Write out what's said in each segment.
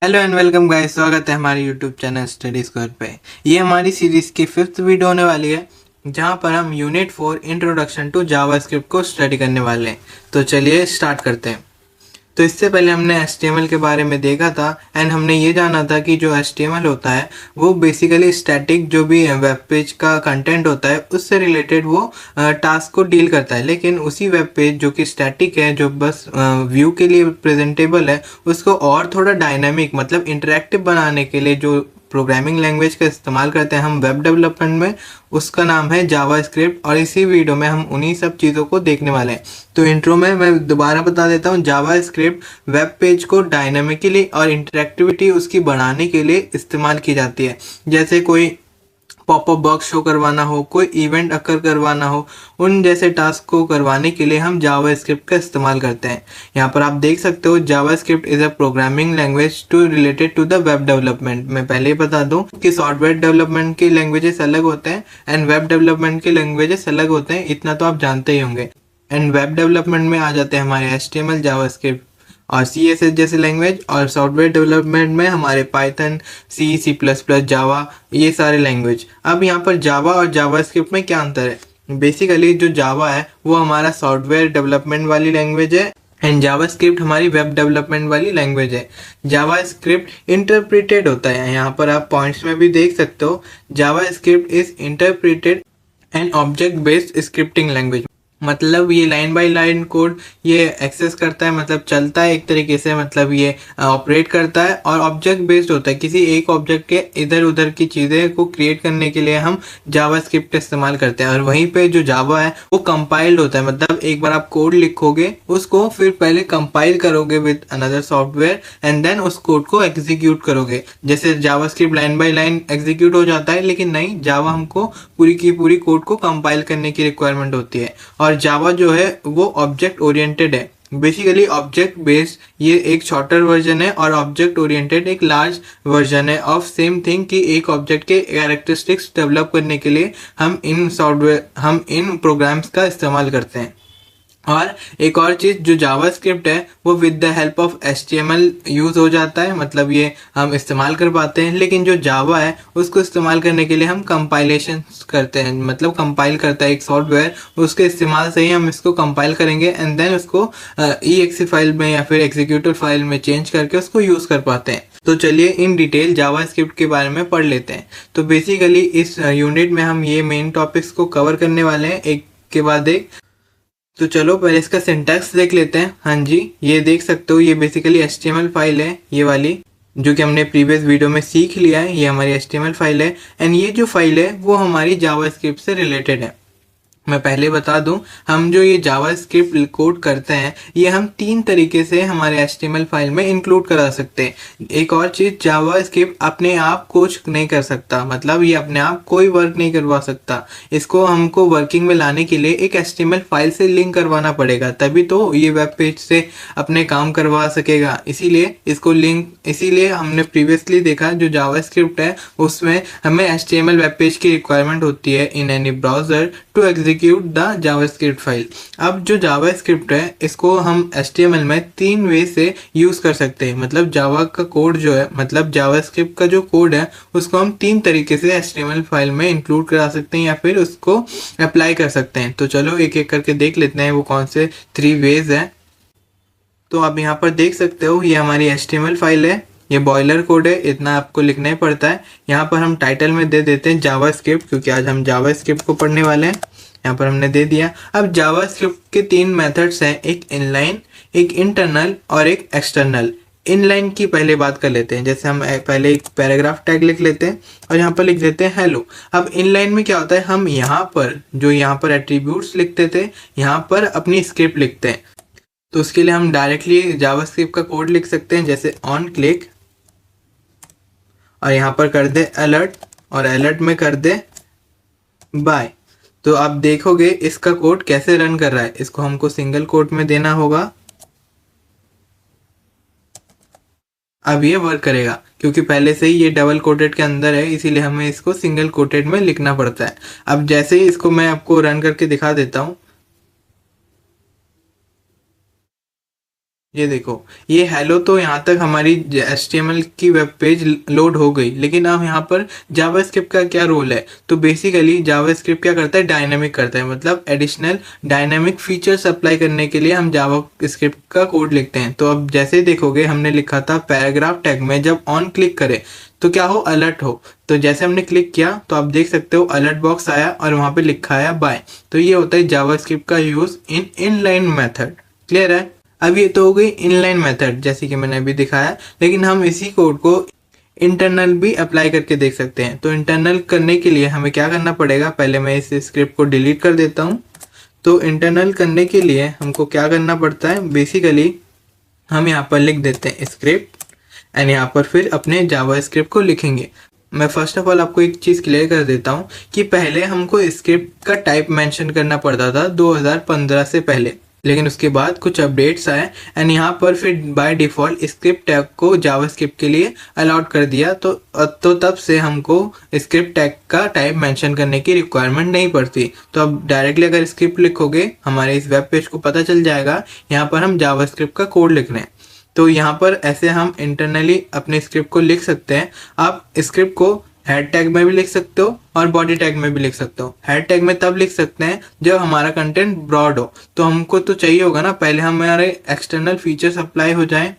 Hello and welcome guys, स्वागत है हमारे यूट्यूब चैनल स्टडी स्क्वायर पे। ये हमारी सीरीज की 5th वीडियो होने वाली है, जहां पर हम यूनिट 4 इंट्रोडक्शन टू जावास्क्रिप्ट को स्टडी करने वाले हैं। तो चलिए स्टार्ट करते हैं। तो इससे पहले हमने HTML के बारे में देखा था एंड हमने ये जाना था कि जो HTML होता है वो बेसिकली स्टैटिक जो भी वेब पेज का कंटेंट होता है उससे रिलेटेड वो टास्क को डील करता है। लेकिन उसी वेब पेज जो कि स्टैटिक है, जो बस व्यू के लिए प्रेजेंटेबल है, उसको और थोड़ा डायनामिक मतलब इंटरेक्टिव बनाने के लिए जो प्रोग्रामिंग लैंग्वेज का इस्तेमाल करते हैं हम वेब डेवलपमेंट में, उसका नाम है जावास्क्रिप्ट। और इसी वीडियो में हम उन्हीं सब चीज़ों को देखने वाले हैं। तो इंट्रो में मैं दोबारा बता देता हूँ, जावास्क्रिप्ट वेब पेज को डायनामिकली और इंटरेक्टिविटी उसकी बढ़ाने के लिए इस्तेमाल की जाती है। जैसे कोई पॉपअप बॉक्स शो करवाना हो, कोई इवेंट अकर करवाना हो, उन जैसे टास्क को करवाने के लिए हम जावास्क्रिप्ट का इस्तेमाल करते हैं। यहाँ पर आप देख सकते हो, JavaScript is a programming language to related to the web development. मैं पहले ही बता दूं कि सॉफ्टवेयर डेवलपमेंट के लैंग्वेजेस अलग होते हैं एंड वेब डेवलपमेंट के लैंग्वेजेस अलग होते हैं, इतना तो आप जानते ही होंगे। एंड वेब डेवलपमेंट में आ जाते हैं हमारे HTML, जावास्क्रिप्ट और CSS जैसे लैंग्वेज, और सॉफ्टवेयर डेवलपमेंट में हमारे पाइथन, C++, जावा, ये सारे लैंग्वेज। अब यहाँ पर जावा और जावास्क्रिप्ट में क्या अंतर है? बेसिकली जो जावा है वो हमारा सॉफ्टवेयर डेवलपमेंट वाली लैंग्वेज है एंड जावास्क्रिप्ट हमारी वेब डेवलपमेंट वाली लैंग्वेज है। जावास्क्रिप्ट इंटरप्रेटेड होता है, यहाँ पर आप पॉइंट्स में भी देख सकते हो, JavaScript is interpreted and object based scripting language. मतलब ये लाइन बाय लाइन कोड ये एक्सेस करता है, मतलब चलता है एक तरीके से, मतलब ये ऑपरेट करता है और ऑब्जेक्ट बेस्ड होता है। किसी एक ऑब्जेक्ट के इधर उधर की चीज़ें को क्रिएट करने के लिए हम जावास्क्रिप्ट का इस्तेमाल करते हैं। और वहीं पे जो जावा है वो कंपाइल्ड होता है, मतलब एक बार आप कोड लिखोगे उसको फिर पहले कंपाइल करोगे with another software and then उस कोड को एग्जीक्यूट करोगे। जैसे JavaScript line by line execute हो जाता है, लेकिन नहीं, जावा हमको पूरी की पूरी कोड को कंपाइल करने की रिक्वायरमेंट होती है। और जावा जो है वो ऑब्जेक्ट ओरिएंटेड है। बेसिकली ऑब्जेक्ट बेस्ड ये एक शॉर्टर वर्जन है और ऑब्जेक्ट ओरिएंटेड एक लार्ज वर्जन है ऑफ सेम थिंग, कि एक ऑब्जेक्ट के कैरेक्टरिस्टिक्स डेवलप करने के लिए हम इन प्रोग्राम्स का इस्तेमाल करते हैं। और एक और चीज़, जो जावास्क्रिप्ट है वो with the help of HTML use हो जाता है, मतलब ये हम इस्तेमाल कर पाते हैं। लेकिन जो जावा है उसको इस्तेमाल करने के लिए हम कंपाइलेशन करते हैं, मतलब कंपाइल करता है एक सॉफ्टवेयर, उसके इस्तेमाल से ही हम इसको कंपाइल करेंगे एंड देन उसको exe फाइल में या फिर एग्जीक्यूटिव फाइल में चेंज करके उसको यूज़ कर पाते हैं। तो चलिए इन डिटेल जावास्क्रिप्ट के बारे में पढ़ लेते हैं। तो बेसिकली इस यूनिट में हम ये मेन टॉपिक्स को कवर करने वाले हैं एक के बाद एक। तो चलो पहले इसका सिंटैक्स देख लेते हैं। हाँ जी, ये देख सकते हो, ये बेसिकली HTML फाइल है, ये वाली जो कि हमने प्रीवियस वीडियो में सीख लिया है, ये हमारी HTML फाइल है एंड ये जो फाइल है वो हमारी जावास्क्रिप्ट से रिलेटेड है। मैं पहले बता दूं, हम जो ये जावास्क्रिप्ट कोड करते हैं ये हम 3 तरीके से हमारे HTML फाइल में इंक्लूड करा सकते हैं। एक और चीज़, जावास्क्रिप्ट अपने आप कुछ नहीं कर सकता, मतलब ये अपने आप कोई वर्क नहीं करवा सकता। इसको हमको वर्किंग में लाने के लिए एक HTML फाइल से लिंक करवाना पड़ेगा, तभी तो ये वेब पेज से अपने काम करवा सकेगा। इसीलिए हमने प्रीवियसली देखा, जो जावास्क्रिप्ट है उसमें हमें HTML वेब पेज की रिक्वायरमेंट होती है in any browser to execute the JavaScript file. अब जो जावास्क्रिप्ट है इसको हम HTML में 3 वे से यूज़ कर सकते हैं। मतलब जावा का कोड जो है, मतलब जावास्क्रिप्ट का जो कोड है उसको हम 3 तरीके से HTML फाइल में इंक्लूड करा सकते हैं या फिर उसको अप्लाई कर सकते हैं। तो चलो एक एक करके देख लेते हैं वो कौन से 3 वेज हैं। तो आप यहाँ पर देख सकते हो, ये हमारी HTML फाइल है, ये बॉयलर कोड है, इतना आपको लिखना ही पड़ता है। यहाँ पर हम टाइटल में दे देते हैं जावास्क्रिप्ट, क्योंकि आज हम जावास्क्रिप्ट को पढ़ने वाले हैं। यहाँ पर हमने दे दिया। अब जावास्क्रिप्ट के 3 मेथड्स हैं, एक इनलाइन, एक इंटरनल और एक एक्सटर्नल। इनलाइन की पहले बात कर लेते हैं। जैसे हम पहले एक पैराग्राफ टैग लिख लेते हैं और यहाँ पर लिख देते हैं हेलो। अब इनलाइन में क्या होता है, हम यहाँ पर एट्रीब्यूट्स लिखते थे, यहाँ पर अपनी स्क्रिप्ट लिखते हैं। तो उसके लिए हम डायरेक्टली जावास्क्रिप्ट का कोड लिख सकते हैं, जैसे ऑन क्लिक, और यहाँ पर कर दे अलर्ट, और अलर्ट में कर दे बाय। तो आप देखोगे इसका कोड कैसे रन कर रहा है। इसको हमको सिंगल कोट में देना होगा, अब ये वर्क करेगा, क्योंकि पहले से ही ये डबल कोटेड के अंदर है, इसीलिए हमें इसको सिंगल कोटेड में लिखना पड़ता है। अब जैसे ही इसको मैं आपको रन करके दिखा देता हूँ, ये देखो, ये हेलो तो यहाँ तक हमारी HTML की वेब पेज लोड हो गई, लेकिन अब यहाँ पर जावास्क्रिप्ट का क्या रोल है? तो बेसिकली जावास्क्रिप्ट क्या करता है? डायनामिक करता है, मतलब एडिशनल डायनामिक फीचर्स अप्लाई करने के लिए हम जावास्क्रिप्ट का कोड लिखते हैं। तो अब जैसे देखोगे हमने लिखा था पैराग्राफ टैग में जब ऑन क्लिक करें तो क्या हो? अलर्ट हो। तो जैसे हमने क्लिक किया तो आप देख सकते हो अलर्ट बॉक्स आया और वहाँ पे लिखा है बाय। तो ये होता है जावास्क्रिप्ट का use in inline method. Clear है? अब ये तो हो गई इनलाइन मेथड जैसे कि मैंने अभी दिखाया, लेकिन हम इसी कोड को इंटरनल भी अप्लाई करके देख सकते हैं। तो इंटरनल करने के लिए हमें क्या करना पड़ेगा? पहले मैं इस स्क्रिप्ट को डिलीट कर देता हूँ। तो इंटरनल करने के लिए हमको क्या करना पड़ता है? बेसिकली हम यहाँ पर लिख देते हैं स्क्रिप्ट एंड यहाँ पर फिर अपने जावा स्क्रिप्ट को लिखेंगे। मैं फर्स्ट ऑफ ऑल आपको एक चीज़ क्लियर कर देता हूँ कि पहले हमको स्क्रिप्ट का टाइप मेंशन करना पड़ता था 2015 से पहले, लेकिन उसके बाद कुछ अपडेट्स आए एंड यहाँ पर फिर बाय डिफ़ॉल्ट स्क्रिप्ट टैग को जावास्क्रिप्ट के लिए अलाउड कर दिया। तो तब से हमको स्क्रिप्ट टैग का टाइप मेंशन करने की रिक्वायरमेंट नहीं पड़ती। तो अब डायरेक्टली अगर स्क्रिप्ट लिखोगे हमारे इस वेब पेज को पता चल जाएगा यहाँ पर हम जावास्क्रिप्ट का कोड लिख रहे हैं। तो यहाँ पर ऐसे हम इंटरनली अपने स्क्रिप्ट को लिख सकते हैं। आप स्क्रिप्ट को हेड टैग में भी लिख सकते हो और बॉडी टैग में भी लिख सकते हो। हेड टैग में तब लिख सकते हैं जब हमारा कंटेंट ब्रॉड हो। तो हमको तो चाहिए होगा ना पहले हमारे एक्सटर्नल फीचर्स अप्लाई हो जाए,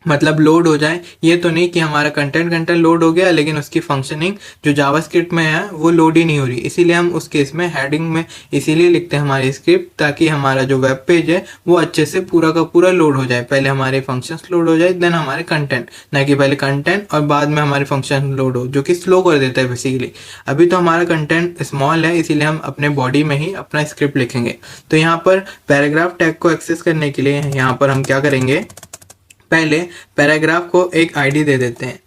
मतलब लोड हो जाए। ये तो नहीं कि हमारा कंटेंट लोड हो गया लेकिन उसकी फंक्शनिंग जो जावास्क्रिप्ट में है वो लोड ही नहीं हो रही। इसीलिए हम उस केस में हेडिंग में इसीलिए लिखते हैं हमारी स्क्रिप्ट, ताकि हमारा जो वेब पेज है वो अच्छे से पूरा का पूरा लोड हो जाए। पहले हमारे फंक्शंस लोड हो जाए देन हमारे कंटेंट, ना कि पहले कंटेंट और बाद में हमारे फंक्शन लोड हो, जो कि स्लो कर देता है बेसिकली। अभी तो हमारा कंटेंट स्मॉल है इसीलिए हम अपने बॉडी में ही अपना स्क्रिप्ट लिखेंगे। तो यहाँ पर पैराग्राफ टैग को एक्सेस करने के लिए यहाँ पर हम क्या करेंगे? पहले पैराग्राफ को एक आईडी दे देते हैं।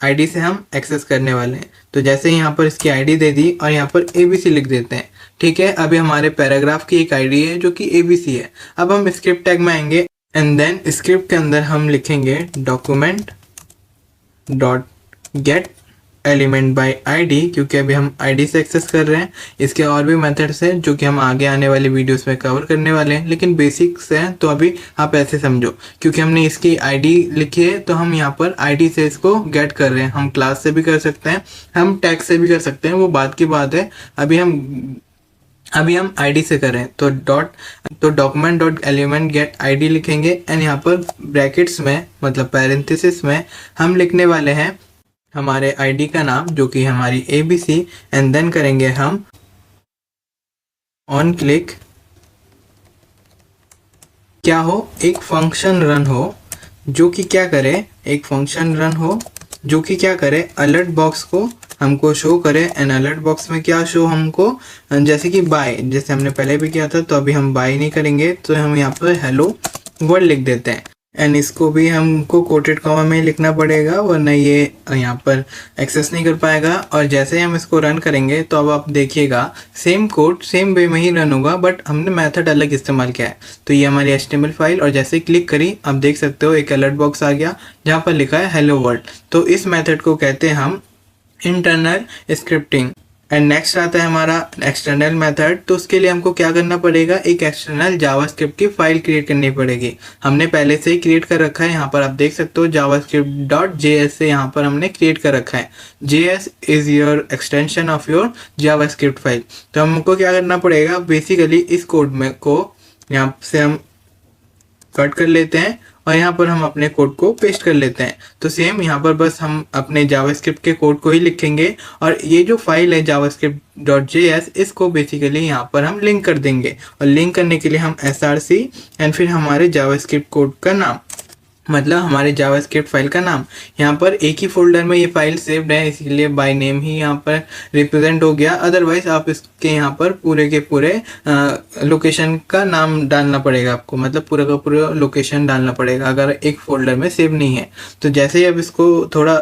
आईडी से हम एक्सेस करने वाले हैं। तो जैसे ही यहाँ पर इसकी आईडी दे दी और यहाँ पर ABC लिख देते हैं। ठीक है, अभी हमारे पैराग्राफ की एक आईडी है जो कि ABC है। अब हम स्क्रिप्ट टैग में आएंगे एंड देन स्क्रिप्ट के अंदर हम लिखेंगे document dot gate element by ID, क्योंकि अभी हम आईडी से एक्सेस कर रहे हैं। इसके और भी मेथड्स हैं जो कि हम आगे आने वाली वीडियोस में कवर करने वाले हैं, लेकिन बेसिक्स हैं तो अभी आप ऐसे समझो। क्योंकि हमने इसकी आईडी लिखी है तो हम यहाँ पर आईडी से इसको गेट कर रहे हैं। हम क्लास से भी कर सकते हैं, हम टैग से भी कर सकते हैं, वो बात की बात है। अभी हम आईडी से करें तो document dot element get ID लिखेंगे एंड यहाँ पर ब्रैकेट्स में मतलब पैरेंथेसिस में हम लिखने वाले हैं हमारे आईडी का नाम जो कि हमारी ABC एंड देन करेंगे हम ऑन क्लिक क्या हो? एक फंक्शन रन हो जो कि क्या करे? एक फंक्शन रन हो जो कि क्या करे? अलर्ट बॉक्स को हमको शो करे। एंड अलर्ट बॉक्स में क्या शो हमको? जैसे कि बाय, जैसे हमने पहले भी किया था। तो अभी हम बाय नहीं करेंगे, तो हम यहाँ पर हेलो वर्ल्ड लिख देते हैं एंड इसको भी हमको कोटेड कॉमा में लिखना पड़ेगा, वरना ये यहाँ पर एक्सेस नहीं कर पाएगा। और जैसे ही हम इसको रन करेंगे तो अब आप देखिएगा सेम कोड सेम वे में ही रन होगा, बट हमने मेथड अलग इस्तेमाल किया है। तो ये हमारी HTML फाइल, और जैसे क्लिक करी आप देख सकते हो एक अलर्ट बॉक्स आ गया जहाँ पर लिखा है हेलो वर्ल्ड। तो इस मेथड को कहते हैं हम इंटरनल स्क्रिप्टिंग। एंड नेक्स्ट आता है हमारा एक्सटर्नल मेथड। तो उसके लिए हमको क्या करना पड़ेगा? एक एक्सटर्नल जावास्क्रिप्ट की फाइल क्रिएट करनी पड़ेगी। हमने पहले से ही क्रिएट कर रखा है, यहाँ पर आप देख सकते हो javascript.js से यहाँ पर हमने क्रिएट कर रखा है। JS is your extension of your JavaScript file. तो हमको क्या करना पड़ेगा? बेसिकली इस कोड में को यहाँ से हम कट कर लेते हैं और यहाँ पर हम अपने कोड को पेस्ट कर लेते हैं। तो सेम यहाँ पर बस हम अपने जावास्क्रिप्ट के कोड को ही लिखेंगे और ये जो फाइल है javascript.js इसको बेसिकली यहाँ पर हम लिंक कर देंगे। और लिंक करने के लिए हम src एंड फिर हमारे जावास्क्रिप्ट कोड का नाम, मतलब हमारे जावास्क्रिप्ट फाइल का नाम। यहाँ पर एक ही फोल्डर में ये फाइल सेव्ड है इसीलिए बाय नेम ही यहाँ पर रिप्रेजेंट हो गया। अदरवाइज आप इसके यहाँ पर पूरे के पूरे लोकेशन का नाम डालना पड़ेगा आपको, मतलब पूरा का पूरा लोकेशन डालना पड़ेगा अगर एक फोल्डर में सेव नहीं है। तो जैसे ही अब इसको थोड़ा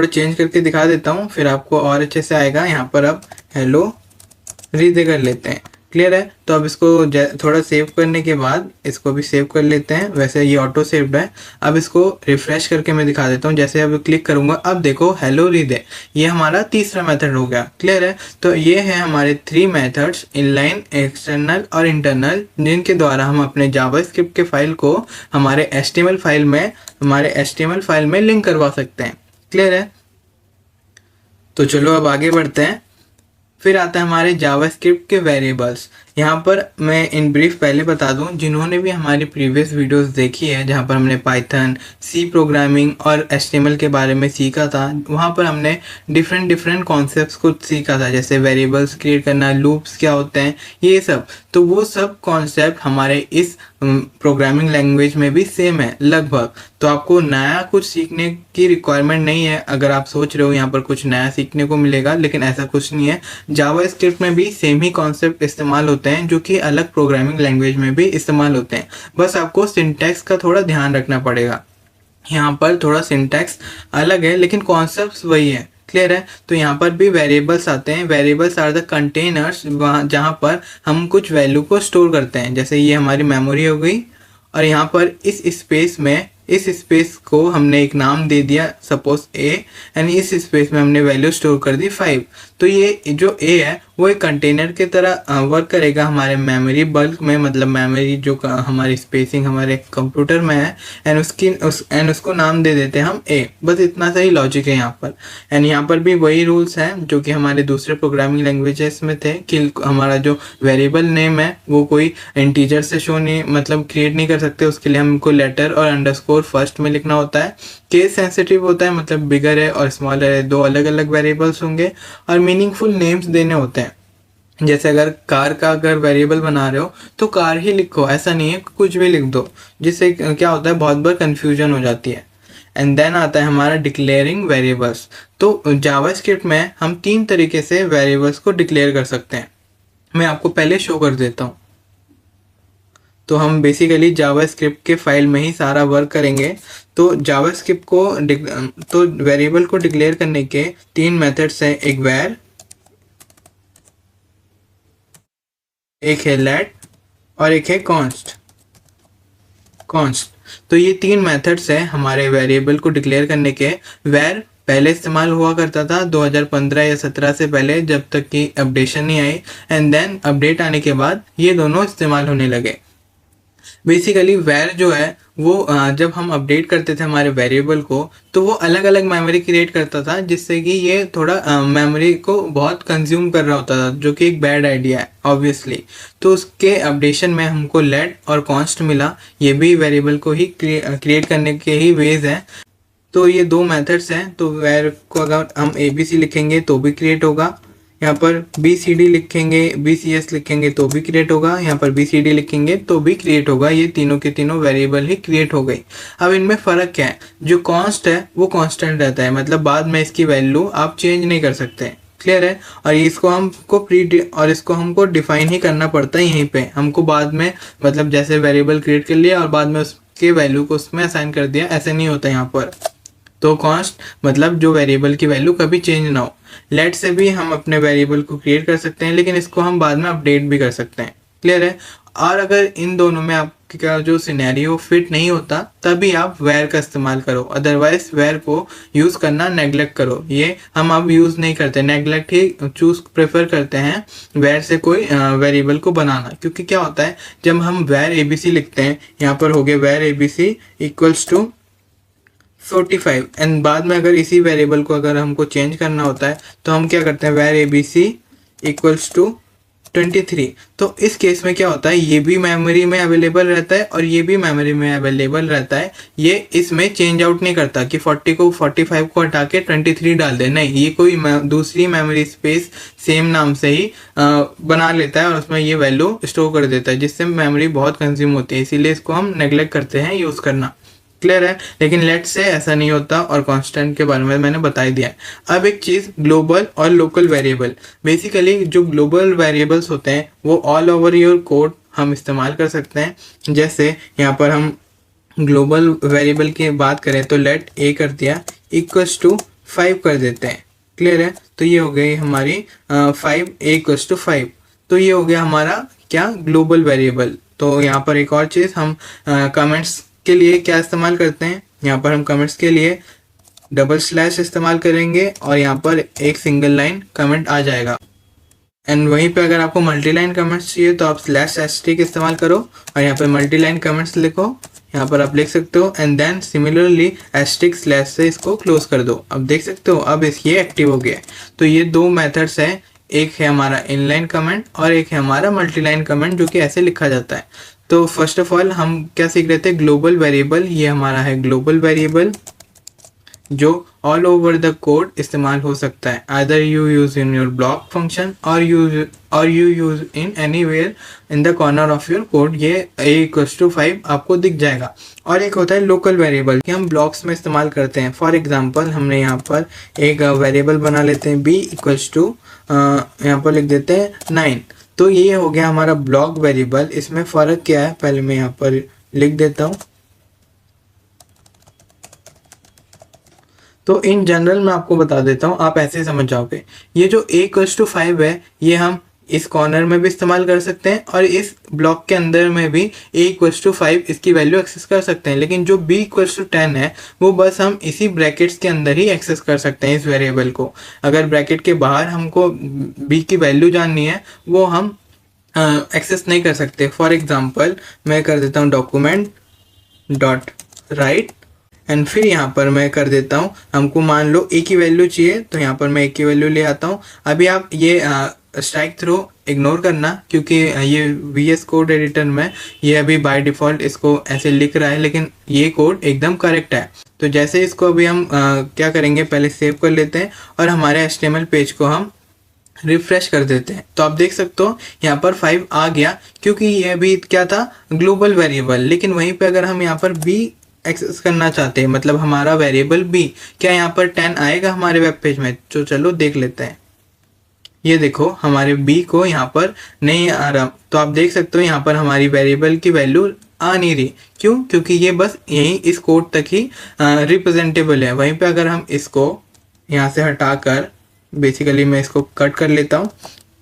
चेंज करके दिखा देता हूँ फिर आपको और अच्छे से आएगा। यहाँ पर अब हेलो रीड कर लेते हैं। क्लियर है। तो अब इसको थोड़ा सेव करने के बाद इसको भी सेव कर लेते हैं। वैसे ये ऑटो सेव्ड है। अब इसको रिफ्रेश करके मैं दिखा देता हूँ। जैसे अब क्लिक करूंगा, अब देखो हेलो रीडे, ये हमारा तीसरा मेथड हो गया। क्लियर है। तो ये है हमारे 3 मेथड्स, इनलाइन, एक्सटर्नल और इंटरनल, जिनके द्वारा हम अपने जावास्क्रिप्ट के फाइल को हमारे HTML फाइल में लिंक करवा सकते हैं। क्लियर है। तो चलो अब आगे बढ़ते हैं। फिर आता है हमारे जावास्क्रिप्ट के वेरिएबल्स। यहाँ पर मैं इन ब्रीफ पहले बता दूँ, जिन्होंने भी हमारी प्रीवियस वीडियोस देखी है जहाँ पर हमने पाइथन, सी प्रोग्रामिंग और HTML के बारे में सीखा था, वहाँ पर हमने डिफरेंट कॉन्सेप्ट्स को सीखा था, जैसे वेरिएबल्स क्रिएट करना, लूप्स क्या होते हैं, ये सब। तो वो सब कॉन्सेप्ट हमारे इस प्रोग्रामिंग लैंग्वेज में भी सेम है लगभग। तो आपको नया कुछ सीखने की रिक्वायरमेंट नहीं है। अगर आप सोच रहे हो यहाँ पर कुछ नया सीखने को मिलेगा, लेकिन ऐसा कुछ नहीं है। जावास्क्रिप्ट में भी सेम ही कॉन्सेप्ट इस्तेमाल होते हैं जो कि अलग प्रोग्रामिंग लैंग्वेज में भी इस्तेमाल होते हैं। बस आपको सिंटैक्स का थोड़ा ध्यान रखना पड़ेगा। यहाँ पर थोड़ा सिंटैक्स अलग है लेकिन कॉन्सेप्ट्स वही है। क्लियर है। तो यहाँ पर भी वेरिएबल्स आते हैं। वेरिएबल्स आर द कंटेनर्स, जहाँ पर हम कुछ वैल्यू को स्टोर करते हैं। जैसे ये हमारी मेमोरी हो गई, और यहाँ पर इस स्पेस को हमने एक नाम दे दिया, सपोज A, एंड इस स्पेस में हमने वैल्यू स्टोर कर दी 5। तो ये जो A है वो एक कंटेनर की तरह वर्क करेगा हमारे मेमोरी बल्क में, मतलब मेमोरी जो हमारी स्पेसिंग हमारे कंप्यूटर में है, एंड उसको नाम दे देते हैं हम A। बस इतना सा ही लॉजिक है यहाँ पर। एंड यहाँ पर भी वही रूल्स हैं जो कि हमारे दूसरे प्रोग्रामिंग लैंग्वेजेस में थे, कि हमारा जो वेरिएबल नेम है वो कोई इंटीजर से शो नहीं, मतलब क्रिएट नहीं कर सकते। उसके लिए हमको लेटर और अंडरस्कोर फर्स्ट में लिखना होता है। केस सेंसिटिव होता है, मतलब बिगर है और स्मॉलर है, 2 अलग अलग वेरिएबल्स होंगे। और मीनिंगफुल नेम्स देने होते हैं। जैसे अगर कार का अगर वेरिएबल बना रहे हो तो कार ही लिखो, ऐसा नहीं है कुछ भी लिख दो, जिससे क्या होता है बहुत बार कंफ्यूजन हो जाती है। एंड देन आता है हमारा डिक्लेयरिंग वेरिएबल्स। तो जावास्क्रिप्ट में हम 3 तरीके से वेरिएबल्स को डिक्लेयर कर सकते हैं। मैं आपको पहले शो कर देता हूँ। तो हम बेसिकली जावास्क्रिप्ट के फाइल में ही सारा वर्क करेंगे। तो जावास्क्रिप्ट को तो वेरिएबल को डिक्लेयर करने के 3 मेथड्स हैं, एक var, एक है let और एक है const। तो ये 3 मेथड्स हैं हमारे वेरिएबल को डिक्लेयर करने के। var पहले इस्तेमाल हुआ करता था 2015 या 17 से पहले, जब तक कि अपडेशन नहीं आई। एंड देन अपडेट आने के बाद ये दोनों इस्तेमाल होने लगे। बेसिकली var जो है वो जब हम अपडेट करते थे हमारे वेरिएबल को, तो वो अलग अलग मेमोरी क्रिएट करता था, जिससे कि ये थोड़ा मेमोरी को बहुत कंज्यूम कर रहा होता था, जो कि एक बैड आइडिया है ऑब्वियसली। तो उसके अपडेशन में हमको let और const मिला। ये भी वेरिएबल को ही क्रिएट करने के ही वेज हैं। तो ये 2 मेथड्स हैं। तो var को अगर हम ABC लिखेंगे तो भी क्रिएट होगा, यहाँ पर BCD लिखेंगे, BCS लिखेंगे तो भी क्रिएट होगा, यहाँ पर BCD लिखेंगे तो भी क्रिएट होगा। ये तीनों के तीनों वेरिएबल ही क्रिएट हो गई। अब इनमें फ़र्क क्या है, जो कॉन्स्ट है वो कांस्टेंट रहता है, मतलब बाद में इसकी वैल्यू आप चेंज नहीं कर सकते। क्लियर है। और इसको हमको डिफाइन ही करना पड़ता है यहीं पे। हमको बाद में, मतलब जैसे वेरिएबल क्रिएट कर लिया और बाद में उसके वैल्यू को उसमें असाइन कर दिया, ऐसे नहीं होता यहाँ पर। तो कॉन्स्ट मतलब जो वेरिएबल की वैल्यू कभी चेंज ना हो। लेट से भी हम अपने वेरिएबल को क्रिएट कर सकते हैं, लेकिन इसको हम बाद में अपडेट भी कर सकते हैं। क्लियर है। और अगर इन दोनों में आपका जो सिनेरियो फिट नहीं होता, तभी आप var का इस्तेमाल करो। अदरवाइज var को यूज़ करना नेगलेक्ट करो। ये हम अब यूज़ नहीं करते, नेगलेक्ट ही प्रेफर करते हैं var से कोई वेरिएबल को बनाना। क्योंकि क्या होता है, जब हम var abc लिखते हैं, यहाँ पर हो गया var abc equals to 45, and बाद में अगर इसी वेरिएबल को अगर हमको चेंज करना होता है तो हम क्या करते हैं, var abc इक्वल्स टू 23। तो इस केस में क्या होता है, ये भी मेमोरी में अवेलेबल रहता है और ये भी मेमोरी में अवेलेबल रहता है। ये इसमें चेंज आउट नहीं करता कि 45 को हटा के 23 डाल दे, नहीं, ये कोई दूसरी मेमोरी स्पेस सेम नाम से ही बना लेता है और उसमें ये वैल्यू स्टोर कर देता है, जिससे मेमोरी बहुत कंज्यूम होती है। इसीलिए इसको हम नेग्लेक्ट करते हैं यूज़ करना। क्लियर है। लेकिन लेट से ऐसा नहीं होता, और कांस्टेंट के बारे में मैंने बता ही दिया है। अब एक चीज़, ग्लोबल और लोकल वेरिएबल। बेसिकली जो ग्लोबल वेरिएबल्स होते हैं वो ऑल ओवर योर कोड हम इस्तेमाल कर सकते हैं। जैसे यहाँ पर हम ग्लोबल वेरिएबल की बात करें तो लेट a कर दिया इक्वल्स टू 5 कर देते हैं। क्लियर है। तो ये हो गई हमारी 5 a इक्वल्स टू 5। तो तो ये हो गया हमारा क्या, ग्लोबल वेरिएबल। तो यहाँ पर एक और चीज़, हम कमेंट्स के लिए क्या इस्तेमाल करते हैं, यहाँ पर हम कमेंट्स के लिए डबल स्लैश इस्तेमाल करेंगे और यहाँ पर एक सिंगल लाइन कमेंट आ जाएगा। एंड वहीं पे अगर आपको मल्टी लाइन कमेंट्स चाहिए तो आप स्लैश एस्ट्रिक इस्तेमाल करो और यहाँ पर मल्टी लाइन कमेंट्स लिखो, यहाँ पर आप लिख सकते हो and then similarly asterisk slash से इसको क्लोज कर दो। अब देख सकते हो अब ये एक्टिव हो गया। तो ये दो मेथड्स हैं, एक है हमारा इनलाइन कमेंट और एक है हमारा मल्टी लाइन कमेंट, जो कि ऐसे लिखा जाता है। तो फर्स्ट ऑफ ऑल हम क्या सीख रहे थे, ग्लोबल वेरिएबल। ये हमारा है ग्लोबल वेरिएबल जो ऑल ओवर द कोड इस्तेमाल हो सकता है। Either you use in your block function और you use in anywhere in the corner of your code. ये a=5 आपको दिख जाएगा। और एक होता है लोकल वेरिएबल कि हम ब्लॉक्स में इस्तेमाल करते हैं। फॉर एग्जांपल हमने यहाँ पर एक वेरिएबल बना लेते हैं b यहाँ पर लिख देते हैं 9। तो ये हो गया हमारा ब्लॉक वेरिएबल। इसमें फ़र्क क्या है, पहले मैं यहाँ पर लिख देता हूँ। तो इन जनरल मैं आपको बता देता हूँ, आप ऐसे समझ जाओगे। ये जो a=5 है ये हम इस कॉर्नर में भी इस्तेमाल कर सकते हैं और इस ब्लॉक के अंदर में भी a=5 इसकी वैल्यू एक्सेस कर सकते हैं। लेकिन जो b=10 है वो बस हम इसी ब्रैकेट्स के अंदर ही एक्सेस कर सकते हैं इस वेरिएबल को। अगर ब्रैकेट के बाहर हमको b की वैल्यू जाननी है वो हम एक्सेस नहीं कर सकते। फॉर एग्जांपल मैं कर देता हूँ डॉक्यूमेंट डॉट राइट एंड फिर यहाँ पर मैं कर देता हूँ, हमको मान लो a की वैल्यू चाहिए तो यहाँ पर मैं a की वैल्यू ले आता हूँ। अभी आप ये स्ट्राइक थ्रो इग्नोर करना क्योंकि ये VS कोड एडिटर में ये अभी बाय डिफ़ॉल्ट इसको ऐसे लिख रहा है, लेकिन ये कोड एकदम करेक्ट है। तो जैसे इसको अभी हम क्या करेंगे, पहले सेव कर लेते हैं और हमारे HTML पेज को हम रिफ्रेश कर देते हैं। तो आप देख सकते हो यहाँ पर 5 आ गया क्योंकि ये अभी क्या था, ग्लोबल वेरिएबल। लेकिन वहीं पे अगर हम यहाँ पर b एक्सेस करना चाहते हैं, मतलब हमारा वेरिएबल b, क्या यहाँ पर 10 आएगा हमारे वेब पेज में? तो चलो देख लेते हैं। ये देखो हमारे b को यहाँ पर नहीं आ रहा। तो आप देख सकते हो यहाँ पर हमारी वेरिएबल की वैल्यू आ नहीं रही। क्यों? क्योंकि ये बस यहीं इस कोड तक ही रिप्रेजेंटेबल है। वहीं पे अगर हम इसको यहाँ से हटाकर, बेसिकली मैं इसको कट कर लेता हूँ,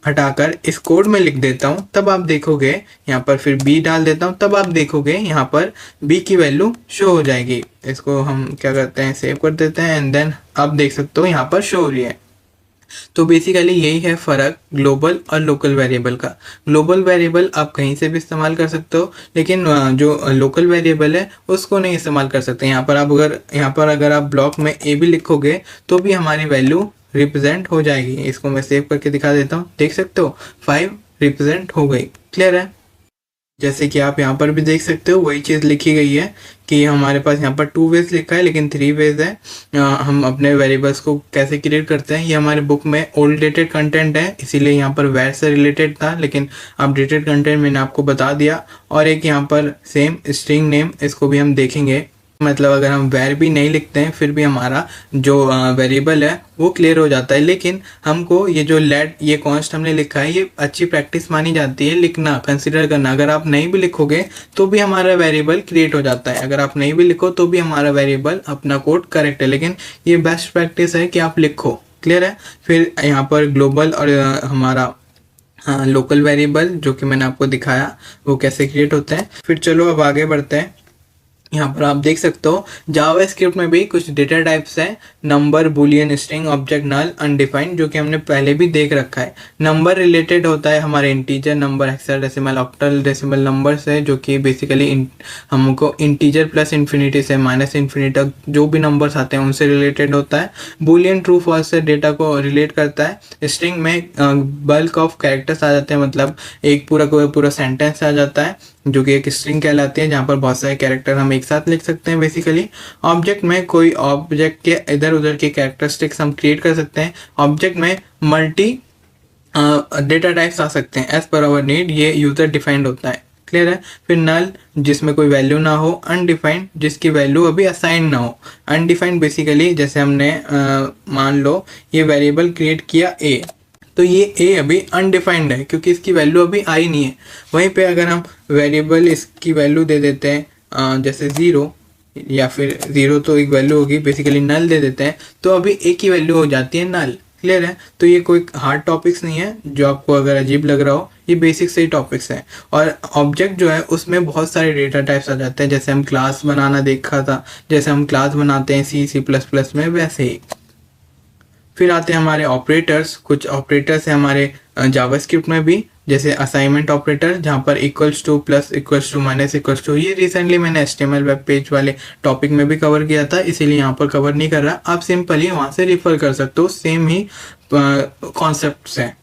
हटाकर इस कोड में लिख देता हूँ, तब आप देखोगे यहाँ पर फिर b डाल देता हूँ, तब आप देखोगे यहाँ पर b की वैल्यू शो हो जाएगी। इसको हम क्या करते हैं, सेव कर देते हैं एंड देन आप देख सकते हो यहाँ पर शो हो रही है। तो बेसिकली यही है फ़र्क ग्लोबल और लोकल वेरिएबल का। ग्लोबल वेरिएबल आप कहीं से भी इस्तेमाल कर सकते हो, लेकिन जो लोकल वेरिएबल है उसको नहीं इस्तेमाल कर सकते। यहाँ पर अगर आप ब्लॉक में a भी लिखोगे तो भी हमारी वैल्यू रिप्रेजेंट हो जाएगी। इसको मैं सेव करके दिखा देता हूँ, देख सकते हो 5 रिप्रेजेंट हो गई। क्लियर है? जैसे कि आप यहाँ पर भी देख सकते हो वही चीज़ लिखी गई है कि हमारे पास यहाँ पर 2 वेज लिखा है लेकिन 3 वेज है। हम अपने वेरिएबल्स को कैसे क्रिएट करते हैं, ये हमारे बुक में ओल्ड डेटेड कंटेंट है, इसीलिए यहाँ पर वेर से रिलेटेड था, लेकिन अपडेटेड कंटेंट मैंने आपको बता दिया। और एक यहाँ पर सेम स्ट्रिंग नेम, इसको भी हम देखेंगे। मतलब अगर हम वेर भी नहीं लिखते हैं फिर भी हमारा जो वेरिएबल है वो क्लियर हो जाता है। लेकिन हमको ये जो लेट, ये कॉन्स्ट हमने लिखा है, ये अच्छी प्रैक्टिस मानी जाती है लिखना, कंसिडर करना। अगर आप नहीं भी लिखोगे तो भी हमारा वेरिएबल क्रिएट हो जाता है। अगर आप नहीं भी लिखो तो भी हमारा वेरिएबल, अपना कोड करेक्ट है, लेकिन ये बेस्ट प्रैक्टिस है कि आप लिखो। क्लियर है? फिर यहाँ पर ग्लोबल और हमारा लोकल वेरिएबल जो कि मैंने आपको दिखाया वो कैसे क्रिएट होते हैं। फिर चलो अब आगे बढ़ते हैं। यहाँ पर आप देख सकते हो जावास्क्रिप्ट में भी कुछ डेटा टाइप्स हैं, नंबर, बुलियन, स्ट्रिंग, ऑब्जेक्ट, नल, अनडिफाइंड, जो कि हमने पहले भी देख रखा है। नंबर रिलेटेड होता है हमारे integer number, hexadecimal, octal decimal numbers है, जो कि बेसिकली हमको इंटीजर प्लस इन्फिनिटी से माइनस इन्फिनिटी तक जो भी नंबर्स आते हैं उनसे रिलेटेड होता है। बुलियन ट्रू फॉल्स से डेटा को रिलेट करता है। स्ट्रिंग में बल्क ऑफ कैरेक्टर्स आ जाते हैं, मतलब एक पूरा सेंटेंस आ जाता है जो कि एक स्ट्रिंग कहलाती है, जहाँ पर बहुत सारे कैरेक्टर हम एक साथ लिख सकते हैं बेसिकली। ऑब्जेक्ट में कोई ऑब्जेक्ट के इधर उधर के कैरेक्टरिस्टिक्स हम क्रिएट कर सकते हैं। ऑब्जेक्ट में मल्टी डेटा टाइप्स आ सकते हैं एज पर आवर नीड, ये यूजर डिफाइंड होता है। क्लियर है? फिर नल जिसमें कोई वैल्यू ना हो, अनडिफाइंड जिसकी वैल्यू अभी असाइन ना हो। अनडिफाइंड बेसिकली जैसे हमने मान लो ये वेरिएबल क्रिएट किया a, तो ये a अभी अनडिफाइंड है क्योंकि इसकी वैल्यू अभी आई नहीं है। वहीं पे अगर हम वेरिएबल इसकी वैल्यू दे देते हैं जैसे 0 या फिर 0 तो एक वैल्यू होगी, बेसिकली नल दे देते हैं, तो अभी a की वैल्यू हो जाती है नल। क्लियर है? तो ये कोई हार्ड टॉपिक्स नहीं है जो आपको अगर अजीब लग रहा हो, ये बेसिक से ही टॉपिक्स हैं। और ऑब्जेक्ट जो है उसमें बहुत सारे डेटा टाइप्स आ जाते हैं, जैसे हम क्लास बनाना देखा था, जैसे हम क्लास बनाते हैं C++ में, वैसे ही। फिर आते हैं हमारे ऑपरेटर्स। कुछ ऑपरेटर्स हैं हमारे जावास्क्रिप्ट में भी, जैसे असाइनमेंट ऑपरेटर, जहाँ पर equals to, plus equals to, minus equals to. ये रिसेंटली मैंने HTML वेब पेज वाले टॉपिक में भी कवर किया था, इसीलिए यहाँ पर कवर नहीं कर रहा। आप सिंपली वहाँ से रिफर कर सकते हो, सेम ही कॉन्सेप्ट्स हैं।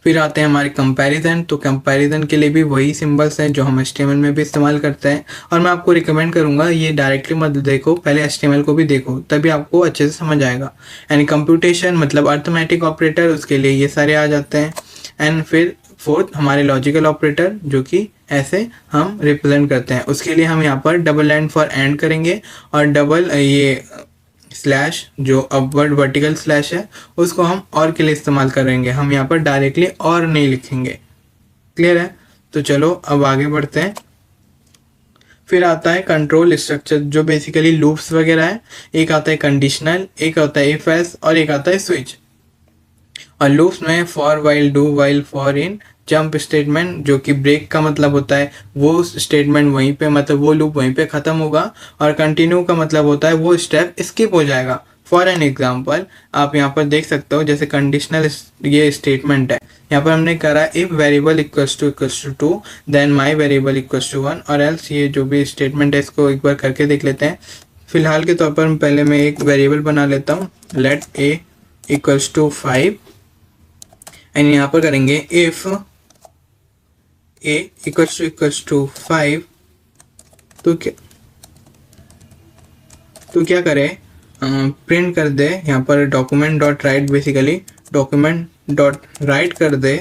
फिर आते हैं हमारे कंपैरिजन। तो कंपैरिजन के लिए भी वही सिंबल्स हैं जो हम HTML में भी इस्तेमाल करते हैं। और मैं आपको रिकमेंड करूंगा ये डायरेक्टली मत देखो, पहले HTML को भी देखो, तभी आपको अच्छे से समझ आएगा। एंड कंप्यूटेशन मतलब अर्थमेटिक ऑपरेटर, उसके लिए ये सारे आ जाते हैं। एंड फिर फोर्थ हमारे लॉजिकल ऑपरेटर, जो कि ऐसे हम रिप्रेजेंट करते हैं। उसके लिए हम यहाँ पर डबल एंड फॉर एंड करेंगे, और डबल ये स्लैश जो अपवर्ड वर्टिकल स्लैश है उसको हम और के लिए इस्तेमाल करेंगे। हम यहाँ पर डायरेक्टली और नहीं लिखेंगे। क्लियर है? तो चलो अब आगे बढ़ते हैं। फिर आता है कंट्रोल स्ट्रक्चर, जो बेसिकली लूप्स वगैरह है। एक आता है कंडीशनल, एक आता है इफ एल्स, और एक आता है स्विच। और लूप्स में for, while, do while, for in, jump statement, जो कि ब्रेक का मतलब होता है वो स्टेटमेंट वहीं पे, मतलब वो लूप वहीं पे ख़त्म होगा। और कंटिन्यू का मतलब होता है वो स्टेप स्किप हो जाएगा। फॉर एन एग्जाम्पल आप यहाँ पर देख सकते हो, जैसे कंडीशनल ये स्टेटमेंट है, यहाँ पर हमने करा if variable equals to 2 then my variable equals to 1, और एल्स। ये जो भी स्टेटमेंट है इसको एक बार करके देख लेते हैं। फिलहाल के तौर पर हम पहले मैं एक वेरिएबल बना लेता हूँ, let a equals to 5, and यहाँ पर करेंगे इफ a इक्वल्स टू 5, तो क्या करें, प्रिंट कर दे यहाँ पर document dot right, basically document dot right कर दे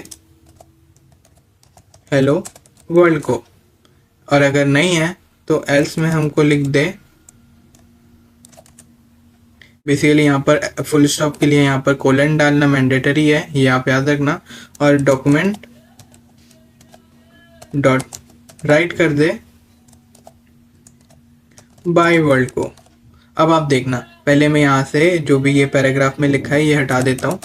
हेलो वर्ल्ड को। और अगर नहीं है तो एल्स में हमको लिख दे, बेसिकली यहाँ पर फुल स्टॉप के लिए यहाँ पर कोलन डालना मैंडेटरी है, ये आप याद रखना। और डॉक्यूमेंट डॉट राइट कर दे बाय वर्ल्ड को। अब आप देखना, पहले मैं यहाँ से जो भी ये पैराग्राफ में लिखा है ये हटा देता हूँ।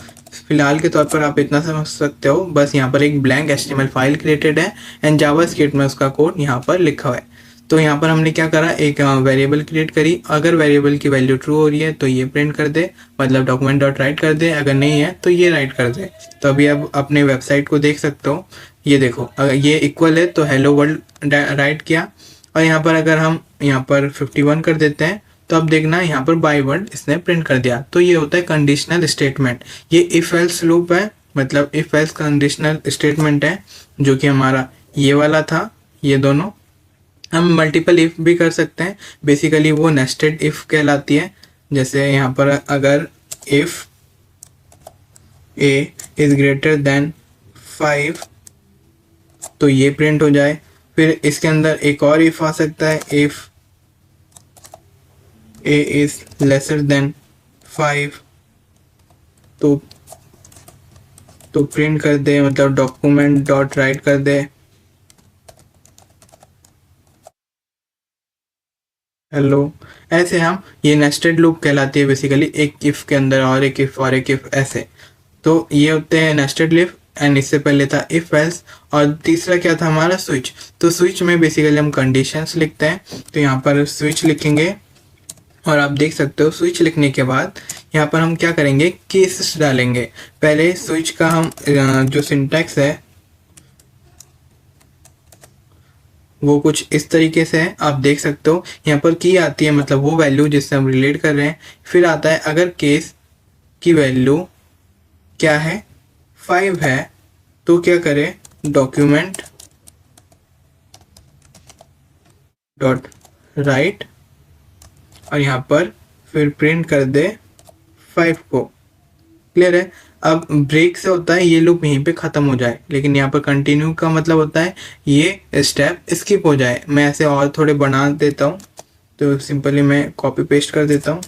फिलहाल के तौर पर आप इतना समझ सकते हो, बस यहाँ पर एक ब्लैंक HTML फाइल क्रिएटेड है एंड जावास्क्रिप्ट में उसका कोड यहाँ पर लिखा हुआ है। तो यहाँ पर हमने क्या करा, एक वेरिएबल क्रिएट करी। अगर वेरिएबल की वैल्यू ट्रू हो रही है तो ये प्रिंट कर दे, मतलब डॉक्यूमेंट डॉट राइट कर दे। अगर नहीं है तो ये राइट कर दे। तो अभी आप अपने वेबसाइट को देख सकते हो, ये देखो अगर ये इक्वल है तो हेलो वर्ल्ड राइट किया। और यहाँ पर अगर हम यहाँ पर 51 कर देते हैं तो अब देखना यहाँ पर बाय वर्ड इसने प्रिंट कर दिया। तो ये होता है कंडीशनल स्टेटमेंट। ये इफ एल्स लूप है, मतलब इफ एल्स कंडीशनल स्टेटमेंट है, जो कि हमारा ये वाला था। ये दोनों हम मल्टीपल इफ भी कर सकते हैं, बेसिकली वो नेस्टेड इफ कहलाती है। जैसे यहाँ पर अगर if a is greater than 5 तो ये प्रिंट हो जाए। फिर इसके अंदर एक और इफ आ सकता है, if a is lesser than 5 तो प्रिंट कर दे, मतलब डॉक्यूमेंट डॉट राइट कर दे हेलो। ऐसे हम, ये नेस्टेड लूप कहलाती है बेसिकली, एक इफ के अंदर और एक इफ और एक इफ, ऐसे। तो ये होते हैं नेस्टेड लूप। एंड इससे पहले था इफ एल्स, और तीसरा क्या था हमारा स्विच। तो स्विच में बेसिकली हम कंडीशंस लिखते हैं, तो यहाँ पर स्विच लिखेंगे। और आप देख सकते हो स्विच लिखने के बाद यहाँ पर हम क्या करेंगे, केसेस डालेंगे। पहले स्विच का हम जो सिंटैक्स है वो कुछ इस तरीके से है, आप देख सकते हो। यहाँ पर की आती है, मतलब वो वैल्यू जिससे हम रिलेट कर रहे हैं। फिर आता है अगर केस की वैल्यू क्या है, 5 है, तो क्या करें, डॉक्यूमेंट डॉट राइट, और यहाँ पर फिर प्रिंट कर दे 5 को। क्लियर है? अब ब्रेक से होता है ये लूप यहीं पे ख़त्म हो जाए, लेकिन यहाँ पर कंटिन्यू का मतलब होता है ये स्टेप स्किप हो जाए। मैं ऐसे और थोड़े बना देता हूँ, तो सिंपली मैं कॉपी पेस्ट कर देता हूँ।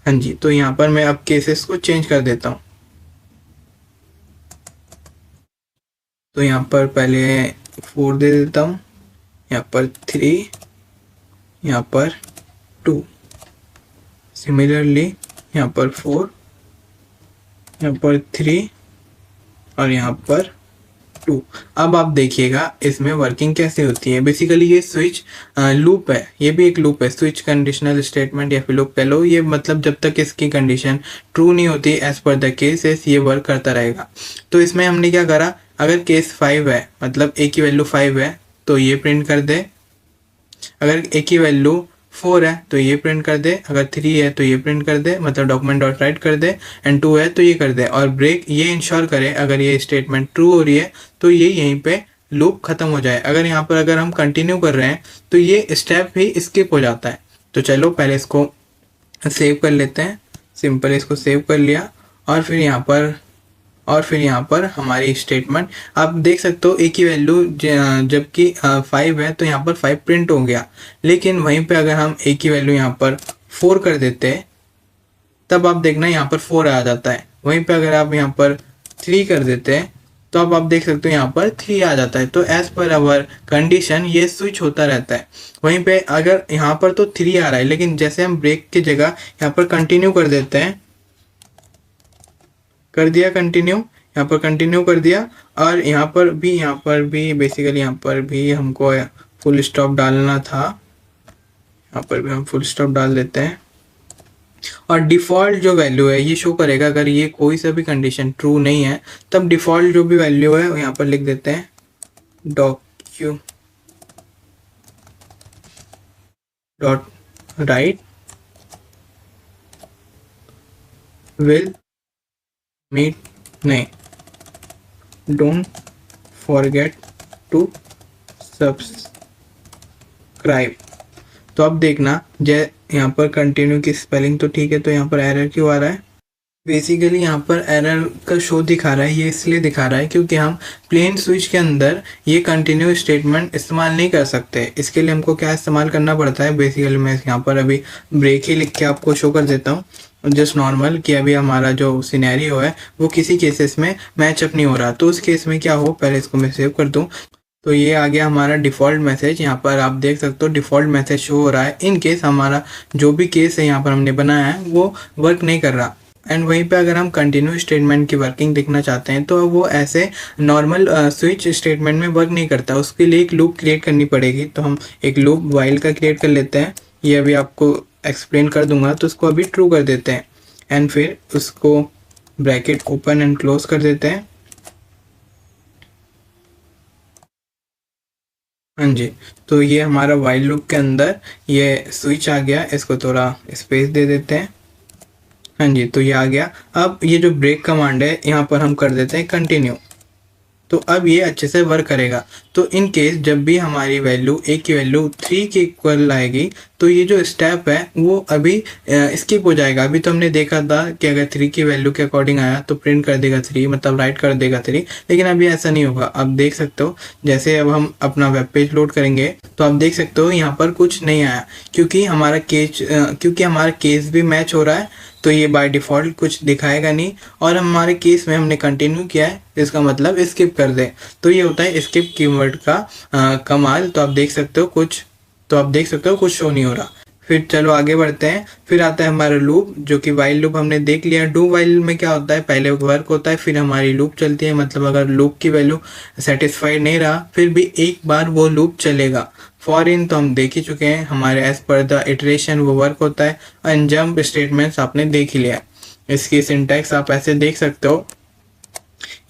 हाँ जी, तो यहाँ पर मैं अब केसेस को चेंज कर देता हूँ। तो यहाँ पर पहले 4 दे देता हूँ, यहाँ पर 3, यहाँ पर 2, सिमिलरली यहाँ पर 4 यहाँ पर 3 और यहाँ पर 2। अब आप देखिएगा इसमें वर्किंग कैसे होती है। बेसिकली ये स्विच लूप है, ये भी एक लूप है, स्विच कंडीशनल स्टेटमेंट या फिर लूप कह लो। ये मतलब जब तक इसकी कंडीशन ट्रू नहीं होती एज पर द केसेस ये वर्क करता रहेगा। तो इसमें हमने क्या करा, अगर केस 5 है मतलब ए की वैल्यू 5 है तो ये प्रिंट कर दे, अगर ए की वैल्यू 4 है तो ये प्रिंट कर दे, अगर 3 है तो ये प्रिंट कर दे, मतलब डॉक्यूमेंट डॉट राइट कर दे, एंड 2 है तो ये कर दे। और ब्रेक ये इंश्योर करे अगर ये स्टेटमेंट ट्रू हो रही है तो ये यहीं पे लूप खत्म हो जाए। अगर यहाँ पर अगर हम कंटिन्यू कर रहे हैं तो ये स्टेप ही स्किप हो जाता है। तो चलो पहले इसको सेव कर लेते हैं। सिंपल इसको सेव कर लिया और फिर यहाँ पर हमारी स्टेटमेंट आप देख सकते हो। ए की वैल्यू जबकि 5 है तो यहाँ पर 5 प्रिंट हो गया, लेकिन वहीं पे अगर हम ए की वैल्यू यहाँ पर 4 कर देते हैं तब आप देखना यहाँ पर 4 आ जाता है। वहीं पे अगर आप यहाँ पर 3 कर देते हैं तो अब आप देख सकते हो यहाँ पर 3 आ जाता है। तो एज पर अवर कंडीशन ये स्विच होता रहता है। वहीं पे अगर यहाँ पर तो 3 आ रहा है, लेकिन जैसे हम ब्रेक की जगह यहाँ पर कंटिन्यू कर देते हैं, कर दिया कंटिन्यू, यहाँ पर कंटिन्यू कर दिया, और यहाँ पर भी बेसिकली यहाँ पर भी हमको फुल स्टॉप डालना था। यहाँ पर भी हम फुल स्टॉप डाल देते हैं और डिफ़ॉल्ट जो वैल्यू है ये शो करेगा। अगर ये कोई सा भी कंडीशन ट्रू नहीं है तब डिफ़ॉल्ट जो भी वैल्यू है यहाँ पर लिख देते हैं docu dot write will meet नहीं, डोंट फॉरगेट टू सब्सक्राइब। तो अब देखना जय यहाँ पर कंटिन्यू की स्पेलिंग तो ठीक है, तो यहाँ पर एरर क्यों आ रहा है। बेसिकली यहाँ पर एरर का शो दिखा रहा है, ये इसलिए दिखा रहा है क्योंकि हम प्लेन स्विच के अंदर ये कंटिन्यू स्टेटमेंट इस्तेमाल नहीं कर सकते। इसके लिए हमको क्या इस्तेमाल करना पड़ता है, बेसिकली मैं यहाँ पर अभी ब्रेक ही लिख के आपको शो कर देता हूँ जस्ट नॉर्मल, कि अभी हमारा जो सिनेरियो है वो किसी केसेस में मैचअप नहीं हो रहा। तो उस केस में क्या हो, पहले इसको मैं सेव कर दूँ। तो ये आ गया हमारा डिफ़ॉल्ट मैसेज। यहाँ पर आप देख सकते हो डिफ़ॉल्ट मैसेज शो हो रहा है इन केस हमारा जो भी केस है यहाँ पर हमने बनाया है वो वर्क नहीं कर रहा। एंड वहीं पे अगर हम कंटिन्यू स्टेटमेंट की वर्किंग देखना चाहते हैं तो वो ऐसे नॉर्मल स्विच स्टेटमेंट में वर्क नहीं करता, उसके लिए एक लूप क्रिएट करनी पड़ेगी। तो हम एक लूप वाइल का क्रिएट कर लेते हैं, ये अभी आपको एक्सप्लेन कर दूंगा। तो उसको अभी ट्रू कर देते हैं एंड फिर उसको ब्रैकेट ओपन एंड क्लोज कर देते हैं। हाँ जी, तो ये हमारा वाइल लूप के अंदर ये स्विच आ गया। इसको थोड़ा स्पेस दे देते हैं। हाँ जी, तो ये आ गया। अब ये जो ब्रेक कमांड है यहाँ पर हम कर देते हैं कंटिन्यू, तो अब ये अच्छे से वर्क करेगा। तो इन केस जब भी हमारी वैल्यू ए की वैल्यू 3 के इक्वल आएगी तो ये जो स्टेप है वो अभी स्किप हो जाएगा। अभी तो हमने देखा था कि अगर 3 की वैल्यू के अकॉर्डिंग आया तो प्रिंट कर देगा 3, मतलब राइट कर देगा 3, लेकिन अभी ऐसा नहीं होगा। अब देख सकते हो जैसे अब हम अपना वेब पेज लोड करेंगे तो आप देख सकते हो यहाँ पर कुछ नहीं आया, क्योंकि हमारा केस भी मैच हो रहा है। तो ये बाय डिफ़ॉल्ट कुछ दिखाएगा नहीं, और हमारे केस में हमने कंटिन्यू किया है, इसका मतलब स्किप कर दे। तो ये होता है स्किप कीवर्ड का कमाल। तो आप देख सकते हो कुछ शो नहीं हो रहा। फिर चलो आगे बढ़ते हैं। फिर आता है हमारा लूप, जो कि वाइल लूप हमने देख लिया। डू वाइल में क्या होता है, पहले वर्क होता है फिर हमारी लूप चलती है, मतलब अगर लूप की वैल्यू सेटिस्फाइड नहीं रहा फिर भी एक बार वो लूप चलेगा। फॉर इन तो हम देख ही चुके हैं, हमारे एज पर द इटरेशन वो वर्क होता है। एंड जंप स्टेटमेंट्स आपने देख ही लिया। इसकी सिंटैक्स आप ऐसे देख सकते हो,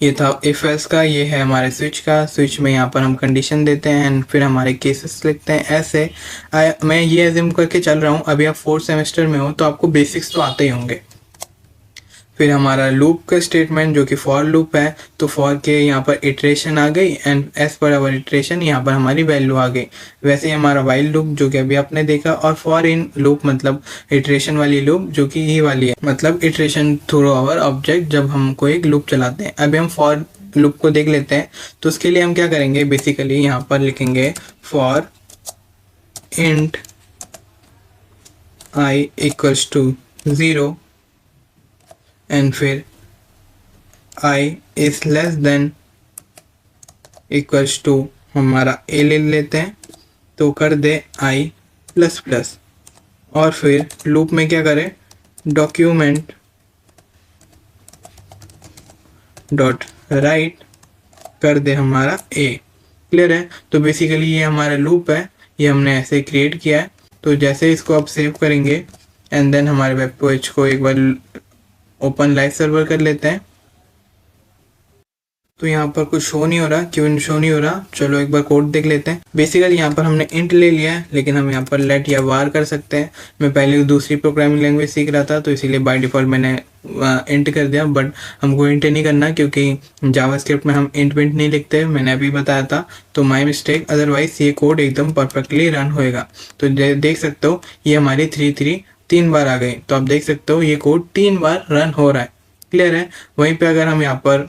ये था इफ एल्स का, ये है हमारे स्विच का। स्विच में यहाँ पर हम कंडीशन देते हैं एंड फिर हमारे केसेस लिखते हैं ऐसे। मैं ये एज्यूम करके चल रहा हूँ, अभी आप 4th सेमेस्टर में हो तो आपको बेसिक्स तो आते ही होंगे। फिर हमारा लूप का स्टेटमेंट जो कि फॉर लूप है, तो फॉर के यहाँ पर इटरेशन आ गई and as per our iteration यहाँ पर हमारी वैल्यू आ गई। वैसे ही हमारा वाइल लूप जो कि अभी आपने देखा, और फॉर इन लूप मतलब इटरेशन वाली लूप जो कि ये वाली है, मतलब इटरेशन थ्रू आवर ऑब्जेक्ट जब हम कोई एक लूप चलाते हैं। अभी हम फॉर लूप को देख लेते हैं। तो उसके लिए हम क्या करेंगे, बेसिकली यहाँ पर लिखेंगे for int I equals to 0 and फिर i is less than equals to हमारा a ले लेते हैं, तो कर दे i प्लस प्लस। और फिर लूप में क्या करें, डॉक्यूमेंट डॉट राइट कर दे हमारा ए। क्लियर है। तो बेसिकली ये हमारा लूप है, ये हमने ऐसे क्रिएट किया है। तो जैसे इसको आप सेव करेंगे एंड देन हमारे वेब पेज को एक बार ओपन लाइव सर्वर कर लेते हैं। तो यहाँ पर कुछ शो नहीं हो रहा, क्यों शो नहीं हो रहा, चलो एक बार कोड देख लेते हैं। बेसिकली यहाँ पर हमने इंट ले लिया है, लेकिन हम यहाँ पर लेट या वार कर सकते हैं। मैं पहले दूसरी प्रोग्रामिंग लैंग्वेज सीख रहा था, तो इसीलिए बाय डिफॉल्ट मैंने इंट कर दिया, बट हमको इंट नहीं करना क्योंकि जावास्क्रिप्ट में हम इंट विंट नहीं लिखते, मैंने अभी बताया था, तो माय मिस्टेक। अदरवाइज ये कोड एकदम परफेक्टली रन होएगा। तो देख सकते हो ये हमारी 3 3 बार आ गई। तो आप देख सकते हो ये कोड 3 बार रन हो रहा है। क्लियर है। वहीं पे अगर हम यहाँ पर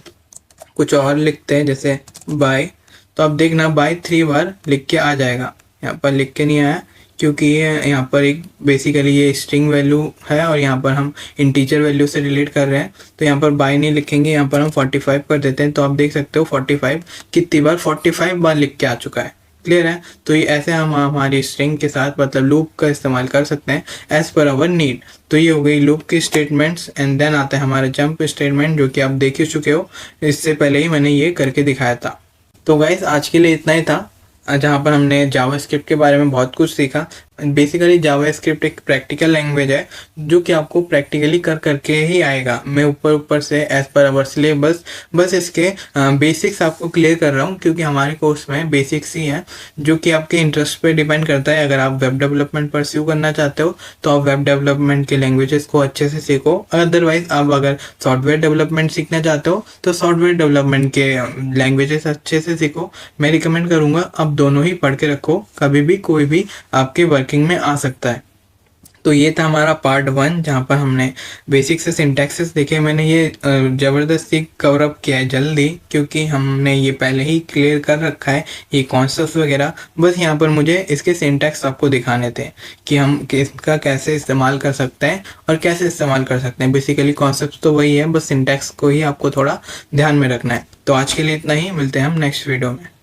कुछ और लिखते हैं जैसे बाय, तो आप देखना बाय 3 बार लिख के आ जाएगा। यहाँ पर लिख के नहीं आया क्योंकि ये यहाँ पर एक बेसिकली ये स्ट्रिंग वैल्यू है और यहाँ पर हम इंटीजर वैल्यू से रिलेट कर रहे हैं, तो यहाँ पर बाय नहीं लिखेंगे, यहाँ पर हम 45 कर देते हैं। तो आप देख सकते हो 45 कितनी बार, 45 बार लिख के आ चुका है। क्लियर है। तो ये ऐसे हम हमारी स्ट्रिंग के साथ मतलब लूप का इस्तेमाल कर सकते हैं एज पर आवर नीड। तो ये हो गई लूप की स्टेटमेंट्स। एंड देन आता है हमारा जंप स्टेटमेंट, जो कि आप देख ही चुके हो, इससे पहले ही मैंने ये करके दिखाया था। तो गाइस आज के लिए इतना ही था, जहाँ पर हमने जावास्क्रिप्ट के बारे में बहुत कुछ सीखा। बेसिकली जावास्क्रिप्ट एक प्रैक्टिकल लैंग्वेज है जो कि आपको प्रैक्टिकली कर करके ही आएगा। मैं ऊपर से एज पर आवर सिलेबस बस इसके बेसिक्स आपको क्लियर कर रहा हूँ, क्योंकि हमारे कोर्स में बेसिक्स ही हैं जो कि आपके इंटरेस्ट पे डिपेंड करता है। अगर आप वेब डेवलपमेंट परस्यू करना चाहते हो तो आप वेब डेवलपमेंट के लैंग्वेजेस को अच्छे से सीखो। अदरवाइज आप अगर सॉफ्टवेयर डेवलपमेंट सीखना चाहते हो तो सॉफ्टवेयर डेवलपमेंट के लैंग्वेजेस अच्छे से सीखो। मैं रिकमेंड करूँगा आप दोनों ही पढ़ के रखो, कभी भी कोई भी आपके वर्किंग में आ सकता है। तो ये था हमारा पार्ट 1, जहाँ पर हमने बेसिक से सिंटैक्सेस देखे। मैंने ये ज़बरदस्ती कवर अप किया है जल्दी, क्योंकि हमने ये पहले ही क्लियर कर रखा है ये कॉन्सेप्ट्स वगैरह। बस यहाँ पर मुझे इसके सिंटैक्स आपको दिखाने थे कि हम इसका कैसे इस्तेमाल कर सकते हैं और कैसे इस्तेमाल कर सकते हैं। बेसिकली कॉन्सेप्ट तो वही है, बस सिंटैक्स को ही आपको थोड़ा ध्यान में रखना है। तो आज के लिए इतना ही, मिलते हैं हम नेक्स्ट वीडियो में।